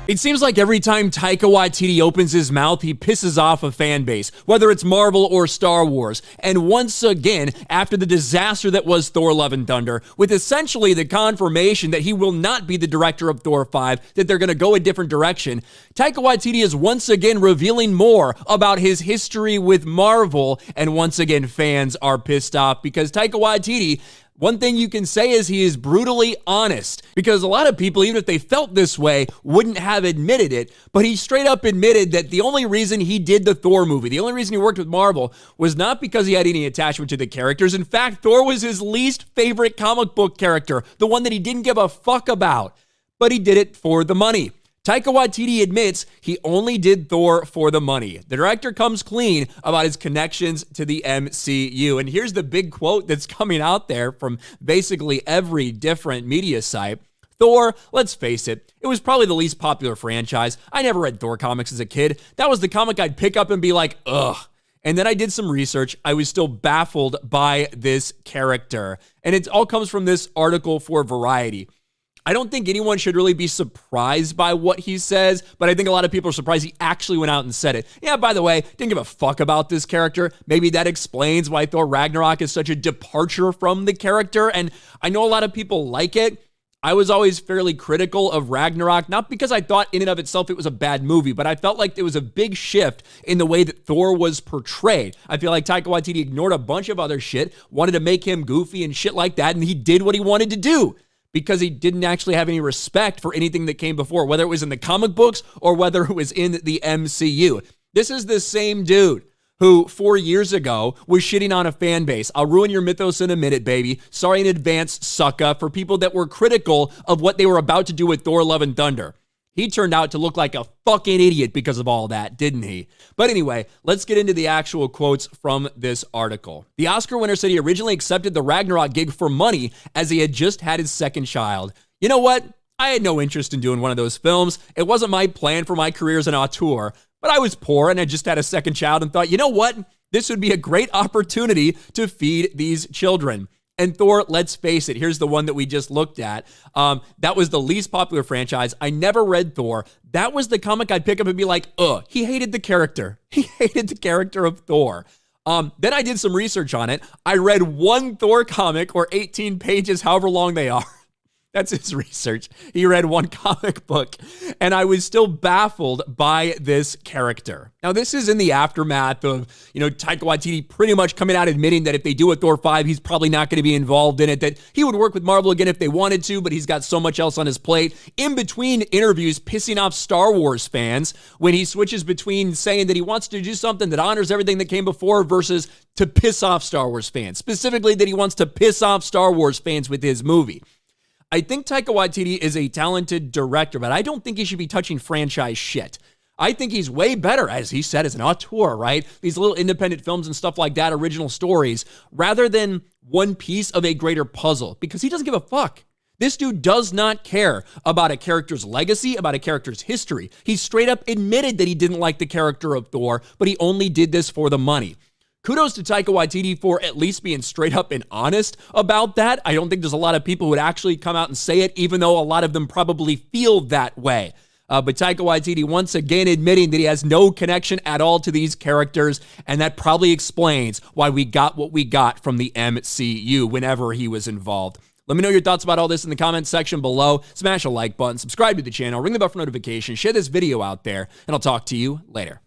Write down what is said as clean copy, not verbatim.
It seems like every time Taika Waititi opens his mouth, he pisses off a fan base, whether it's Marvel or Star Wars. And once again, after the disaster that was Thor: Love and Thunder, with essentially the confirmation that he will not be the director of Thor 5, that they're going to go a different direction, Taika Waititi is once again revealing more about his history with Marvel, and once again, fans are pissed off because Taika Waititi, one thing you can say is he is brutally honest, because a lot of people, even if they felt this way, wouldn't have admitted it, but he straight up admitted that the only reason he did the Thor movie, the only reason he worked with Marvel, was not because he had any attachment to the characters. In fact, Thor was his least favorite comic book character, the one that he didn't give a fuck about, but he did it for the money. Taika Waititi admits he only did Thor for the money. The director comes clean about his connections to the MCU. And here's the big quote that's coming out there from basically every different media site. Thor, let's face it, it was probably the least popular franchise. I never read Thor comics as a kid. That was the comic I'd pick up and be like, ugh. And then I did some research. I was still baffled by this character. And it all comes from this article for Variety. I don't think anyone should really be surprised by what he says, but I think a lot of people are surprised he actually went out and said it. Yeah, by the way, didn't give a fuck about this character. Maybe that explains why Thor Ragnarok is such a departure from the character, and I know a lot of people like it. I was always fairly critical of Ragnarok, not because I thought in and of itself it was a bad movie, but I felt like it was a big shift in the way that Thor was portrayed. I feel like Taika Waititi ignored a bunch of other shit, wanted to make him goofy and shit like that, and he did what he wanted to do, because he didn't actually have any respect for anything that came before, whether it was in the comic books or whether it was in the MCU. This is the same dude who 4 years ago was shitting on a fan base. I'll ruin your mythos in a minute, baby. Sorry in advance, sucka, for people that were critical of what they were about to do with Thor: Love and Thunder. He turned out to look like a fucking idiot because of all that, didn't he? But anyway, let's get into the actual quotes from this article. The Oscar winner said he originally accepted the Ragnarok gig for money as he had just had his second child. You know what? I had no interest in doing one of those films. It wasn't my plan for my career as an auteur, but I was poor and I just had a second child and thought, you know what? This would be a great opportunity to feed these children. And Thor, let's face it, here's the one that we just looked at. That was the least popular franchise. I never read Thor. That was the comic I'd pick up and be like, he hated the character. He hated the character of Thor. Then I did some research on it. I read one Thor comic, or 18 pages, however long they are. That's his research. He read one comic book, and I was still baffled by this character. Now, this is in the aftermath of, Taika Waititi pretty much coming out admitting that if they do a Thor 5, he's probably not going to be involved in it, that he would work with Marvel again if they wanted to, but he's got so much else on his plate. In between interviews, pissing off Star Wars fans when he switches between saying that he wants to do something that honors everything that came before versus to piss off Star Wars fans. Specifically, that he wants to piss off Star Wars fans with his movie. I think Taika Waititi is a talented director, but I don't think he should be touching franchise shit. I think he's way better, as he said, as an auteur, right? These little independent films and stuff like that, original stories, rather than one piece of a greater puzzle, because he doesn't give a fuck. This dude does not care about a character's legacy, about a character's history. He straight up admitted that he didn't like the character of Thor, but he only did this for the money. Kudos to Taika Waititi for at least being straight up and honest about that. I don't think there's a lot of people who would actually come out and say it, even though a lot of them probably feel that way. But Taika Waititi once again admitting that he has no connection at all to these characters, and that probably explains why we got what we got from the MCU whenever he was involved. Let me know your thoughts about all this in the comments section below. Smash a like button, subscribe to the channel, ring the bell for notifications, share this video out there, and I'll talk to you later.